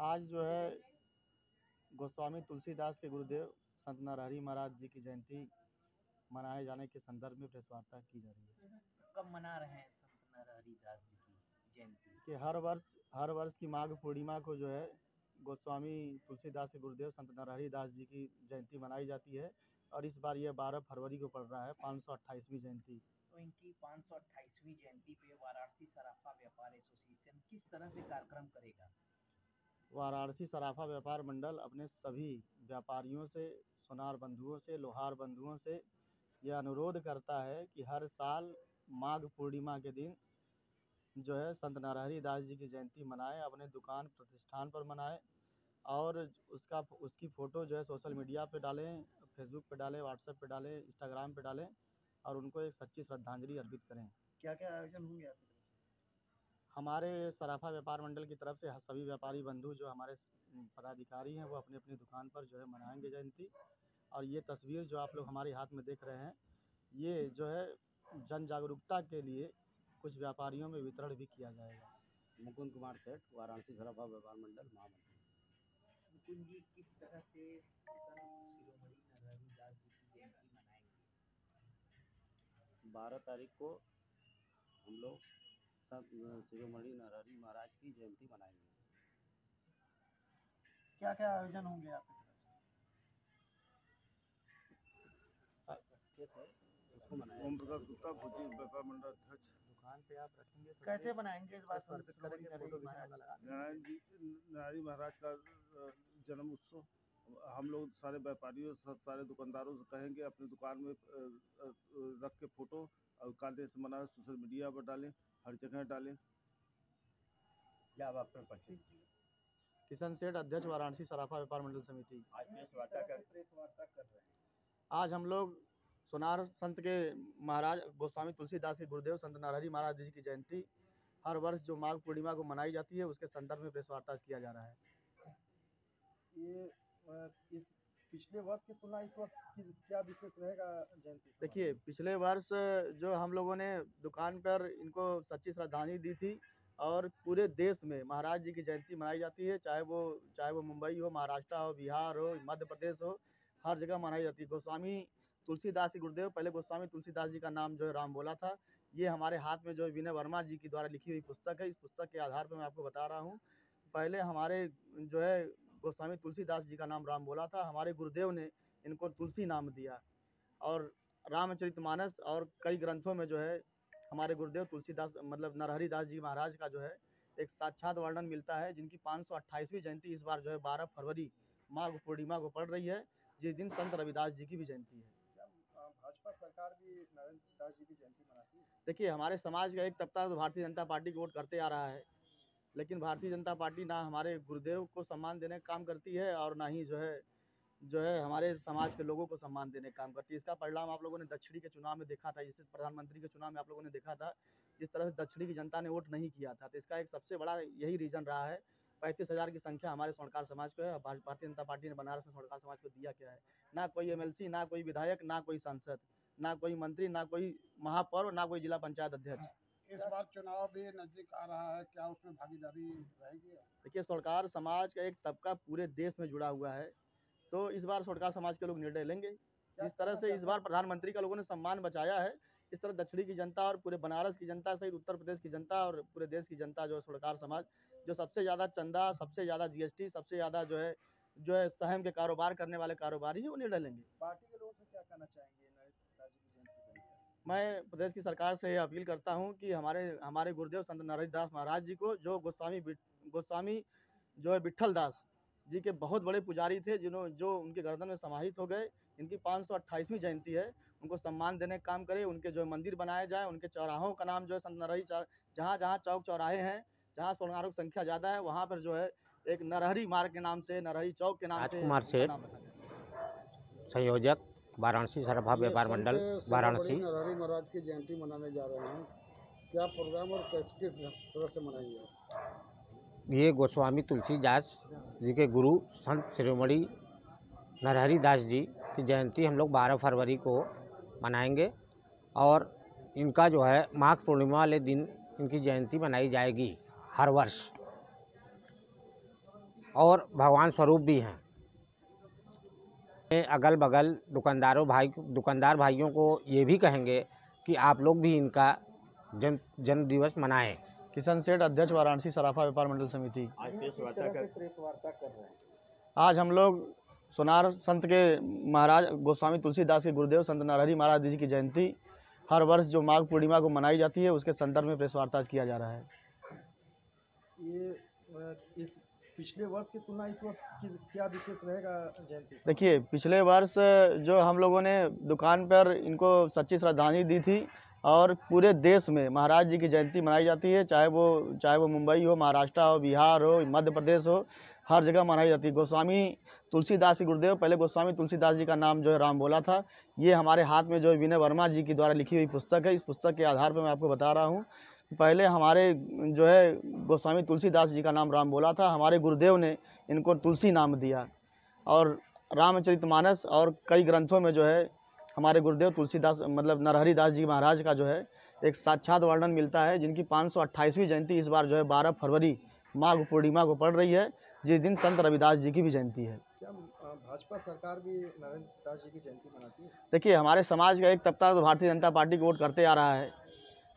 आज जो है गोस्वामी तुलसीदास के गुरुदेव संत नरहरि महाराज जी की जयंती मनाए जाने के संदर्भ में प्रेस वार्ता की जा रही है। कब मना रहे हैं संत नरहरि दास जी की जयंती? कि हर वर्ष की माघ पूर्णिमा को जो है गोस्वामी तुलसीदास के गुरुदेव संत नरहरि दास जी की जयंती मनाई जाती है और इस बार यह 12 फरवरी को पड़ रहा है 528वीं जयंती। तो इनकी 528वीं जयंती पे वाराणसी सराफा व्यापार एसोसिएशन किस तरह से कार्यक्रम करेगा? वाराणसी सराफा व्यापार मंडल अपने सभी व्यापारियों से, सोनार बंधुओं से, लोहार बंधुओं से यह अनुरोध करता है कि हर साल माघ पूर्णिमा के दिन जो है संत नरहरि दास जी की जयंती मनाएं, अपने दुकान प्रतिष्ठान पर मनाएं और उसकी फ़ोटो जो है सोशल मीडिया पे डालें, फेसबुक पे डालें, व्हाट्सएप पे डालें, इंस्टाग्राम पे डालें और उनको एक सच्ची श्रद्धांजलि अर्पित करें। क्या क्या आयोजन होंगे आपकी तरफ से? हमारे सराफा व्यापार मंडल की तरफ से सभी व्यापारी बंधु जो हमारे पदाधिकारी हैं वो अपनी अपनी दुकान पर जो है मनाएंगे जयंती। और ये तस्वीर जो आप लोग हमारे हाथ में देख रहे हैं, ये जो है जन जागरूकता के लिए कुछ व्यापारियों में वितरण भी किया जाएगा। मुकुंद कुमार सेठ, वाराणसी सराफा व्यापार मंडल महामंत्री। मुकुंद जी, किस तरह से संत शिरोमणि नरहरि दास जी की जयंती मनाएंगे? 12 तारीख को हम लोग संत शिरोमणि नरहरि महाराज की जयंती मनाएंगे। क्या क्या आयोजन होंगे आपकी तरफ से? उसको मनाएंगे। ओम प्रकाश गुप्ता, भोजी व्यापार मंडल अध्यक्ष। दुकान पे आप रखेंगे तो कैसे बनाएंगे इस बार समर्पित करेंगे, फोटो खींचने वाला लगा देंगे। नरहरि महाराज का जन्म उत्सव हम लोग सारे व्यापारियों सारे दुकानदारों से कहेंगे अपनी दुकान में रख के फोटो और कांटे से मना सोशल मीडिया पर डालें, हर जगह डालें। क्या आप अपना परिचय दीजिए? किशन सेठ, अध्यक्ष वाराणसी सराफा व्यापार मंडल समिति। आज प्रेस वार्ता कर रहे हैं? आज हम लोग सोनार संत के महाराज गोस्वामी तुलसीदास के गुरुदेव संत नरहरि महाराज जी की जयंती हर वर्ष जो माघ पूर्णिमा को मनाई जाती है उसके संदर्भ में प्रेस वार्ता किया जा रहा है। ये इस पिछले वर्ष की तुलना इस वर्ष की क्या विशेष रहेगा जयंती? देखिए, पिछले वर्ष जो हम लोगों ने दुकान पर इनको सच्ची श्रद्धांजलि दी थी और पूरे देश में महाराज जी की जयंती मनाई जाती है, चाहे वो मुंबई हो, महाराष्ट्र हो, बिहार हो, मध्य प्रदेश हो, हर जगह मनाई जाती है। गोस्वामी तुलसीदास जी गुरुदेव, पहले गोस्वामी तुलसीदास जी का नाम जो है राम बोला था। ये हमारे हाथ में जो विनय वर्मा जी की द्वारा लिखी हुई पुस्तक है, इस पुस्तक के आधार पर मैं आपको बता रहा हूँ। पहले हमारे जो है गोस्वामी तुलसीदास जी का नाम राम बोला था, हमारे गुरुदेव ने इनको तुलसी नाम दिया और रामचरितमानस और कई ग्रंथों में जो है हमारे गुरुदेव तुलसीदास मतलब नरहरि दास जी महाराज का जो है एक साक्षात वर्णन मिलता है, जिनकी 528वीं जयंती इस बार जो है 12 फरवरी माघ पूर्णिमा को पड़ रही है, जिस दिन संत रविदास जी की भी जयंती है। भाजपा सरकार भी नरहरि दास जी की जयंती मनाती है? देखिए, हमारे समाज का एक तबका तो भारतीय जनता पार्टी को वोट करते आ रहा है, लेकिन भारतीय जनता पार्टी ना हमारे गुरुदेव को सम्मान देने का काम करती है और ना ही जो है हमारे समाज के लोगों को सम्मान देने का काम करती है। इसका परिणाम आप लोगों ने दक्षिणी के चुनाव में देखा था, जिससे प्रधानमंत्री के चुनाव में आप लोगों ने देखा था जिस तरह से दक्षिणी की जनता ने वोट नहीं किया था। तो इसका एक सबसे बड़ा यही रीज़न रहा है। 35,000 की संख्या हमारे स्वर्णकार समाज को है। भारतीय जनता पार्टी ने बनारस में स्वर्णकार समाज को दिया क्या है? ना कोई MLC, ना कोई विधायक, ना कोई सांसद, ना कोई मंत्री, ना कोई महापौर, ना कोई जिला पंचायत अध्यक्ष। इस बार चुनाव भी नजदीक आ रहा है, क्या उसमें भागीदारी रहेगी? देखिए, स्वर्णकार समाज का एक तबका पूरे देश में जुड़ा हुआ है, तो इस बार स्वर्णकार समाज के लोग निर्णय लेंगे। जिस तरह से इस बार प्रधानमंत्री का लोगों ने सम्मान बचाया है, इस तरह दक्षिणी की जनता और पूरे बनारस की जनता सहित उत्तर प्रदेश की जनता और पूरे देश की जनता जो है स्वर्णकार समाज, जो सबसे ज़्यादा चंदा, सबसे ज़्यादा GST, सबसे ज़्यादा जो है सहम के कारोबार करने वाले कारोबारी है, वो निर्णय लेंगे। पार्टी के लोगों से क्या कहना चाहेंगे नरहरि दास जी की जयंती को लेकर? मैं प्रदेश की सरकार से अपील करता हूं कि हमारे गुरुदेव संत नरहरि दास महाराज जी को, जो गोस्वामी जो है विट्ठल दास जी के बहुत बड़े पुजारी थे, जो उनके गर्दन में समाहित हो गए, इनकी 528वीं जयंती है, उनको सम्मान देने का काम करें। उनके जो मंदिर बनाए जाए, उनके चौराहों का नाम जो है संत नरहरि, जहाँ जहाँ चौक चौराहे हैं, जहाँ स्वर्णकारों की संख्या ज़्यादा है, वहाँ पर जो है एक नरहरि मार्ग के नाम से, नरहरि चौक के नाम से राजकुमार सेठ, संयोजक वाराणसी सराफा व्यापार मंडल वाराणसी। नरहरि महाराज की जयंती मनाने जा रहे हैं, क्या प्रोग्राम और किस तरह से मनाएंगे? ये गोस्वामी तुलसीदास जी के गुरु संत शिरोमणि नरहरि दास जी की जयंती हम लोग 12 फरवरी को मनाएंगे और इनका जो है माघ पूर्णिमा वाले दिन इनकी जयंती मनाई जाएगी हर वर्ष। और भगवान स्वरूप भी हैं। अगल बगल दुकानदार भाइयों को ये भी कहेंगे कि आप लोग भी इनका जन्म दिवस मनाएं। किशन सेठ, अध्यक्ष वाराणसी सराफा व्यापार मंडल समिति। आज प्रेस वार्ता कर रहे हैं। आज हम लोग सोनार संत के महाराज गोस्वामी तुलसीदास के गुरुदेव संत नरहरि महाराज जी की जयंती हर वर्ष जो माघ पूर्णिमा को मनाई जाती है, उसके संदर्भ में प्रेस वार्ता किया जा रहा है। ये इस पिछले वर्ष की तुलना इस वर्ष क्या विशेष रहेगा जयंती? देखिए, पिछले वर्ष जो हम लोगों ने दुकान पर इनको सच्ची श्रद्धांजलि दी थी और पूरे देश में महाराज जी की जयंती मनाई जाती है, चाहे वो मुंबई हो, महाराष्ट्र हो, बिहार हो, मध्य प्रदेश हो, हर जगह मनाई जाती है। गोस्वामी तुलसीदास जी गुरुदेव, पहले गोस्वामी तुलसीदास जी का नाम जो है राम बोला था। ये हमारे हाथ में जो विनय वर्मा जी की द्वारा लिखी हुई पुस्तक है, इस पुस्तक के आधार पर मैं आपको बता रहा हूँ। पहले हमारे जो है गोस्वामी तुलसीदास जी का नाम राम बोला था, हमारे गुरुदेव ने इनको तुलसी नाम दिया और रामचरितमानस और कई ग्रंथों में जो है हमारे गुरुदेव तुलसीदास मतलब नरहरि दास जी महाराज का जो है एक साक्षात वर्णन मिलता है, जिनकी 528वीं जयंती इस बार जो है 12 फरवरी माघ पूर्णिमा को पड़ रही है, जिस दिन संत रविदास जी की भी जयंती है। क्या भाजपा सरकार भी नरेंद्र दास जी की जयंती मनाती है? देखिए, हमारे समाज का एक तबका तो भारतीय जनता पार्टी को वोट करते आ रहा है,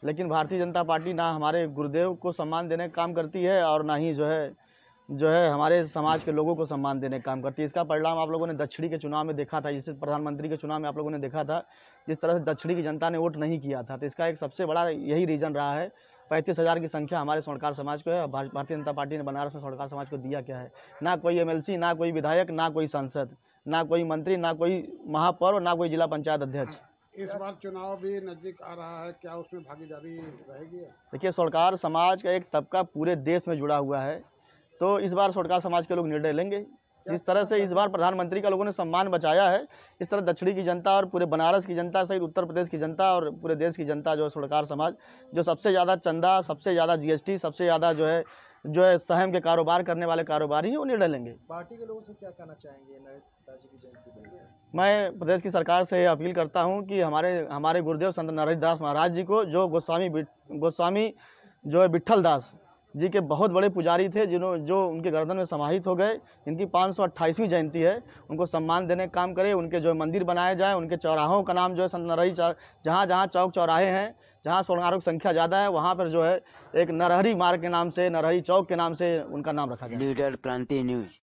लेकिन भारतीय जनता पार्टी ना हमारे गुरुदेव को सम्मान देने का काम करती है और ना ही जो है हमारे समाज के लोगों को सम्मान देने का काम करती है। इसका परिणाम आप लोगों ने दक्षिणी के चुनाव में देखा था, जिससे प्रधानमंत्री के चुनाव में आप लोगों ने देखा था जिस तरह से दक्षिणी की जनता ने वोट नहीं किया था। तो इसका एक सबसे बड़ा यही रीज़न रहा है। 35,000 की संख्या हमारे स्वर्णकार समाज को है। भारतीय जनता पार्टी ने बनारस में स्वर्णकार समाज को दिया क्या है? ना कोई MLC, ना कोई विधायक, ना कोई सांसद, ना कोई मंत्री, ना कोई महापौर, ना कोई जिला पंचायत अध्यक्ष। इस बार चुनाव भी नजदीक आ रहा है, क्या उसमें भागीदारी रहेगी? देखिए, स्वर्णकार समाज का एक तबका पूरे देश में जुड़ा हुआ है, तो इस बार स्वर्णकार समाज के लोग निर्णय लेंगे। जिस तरह से इस बार प्रधानमंत्री का लोगों ने सम्मान बचाया है, इस तरह दक्षिणी की जनता और पूरे बनारस की जनता सहित उत्तर प्रदेश की जनता और पूरे देश की जनता जो है स्वर्णकार समाज, जो सबसे ज़्यादा चंदा, सबसे ज़्यादा GST, सबसे ज़्यादा जो है सहम के कारोबार करने वाले कारोबारी हैं, वो निर्णय लेंगे। पार्टी के लोगों से क्या कहना चाहेंगे नरेंद्र दास जी की जयंती पर? मैं प्रदेश की सरकार से अपील करता हूं कि हमारे गुरुदेव संत नरहरि दास महाराज जी को, जो गोस्वामी जो है विट्ठल दास जी के बहुत बड़े पुजारी थे, जो उनके गर्दन में समाहित हो गए, इनकी 528वीं जयंती है, उनको सम्मान देने का काम करे। उनके जो मंदिर बनाए जाए, उनके चौराहों का नाम जो है संत नरहरि, जहाँ जहाँ चौक चौराहे हैं, जहाँ स्वर्णकारों की संख्या ज़्यादा है, वहाँ पर जो है एक नरहरि मार्ग के नाम से, नरहरि चौक के नाम से उनका नाम रखा जाए। लीडर क्रांति न्यूज।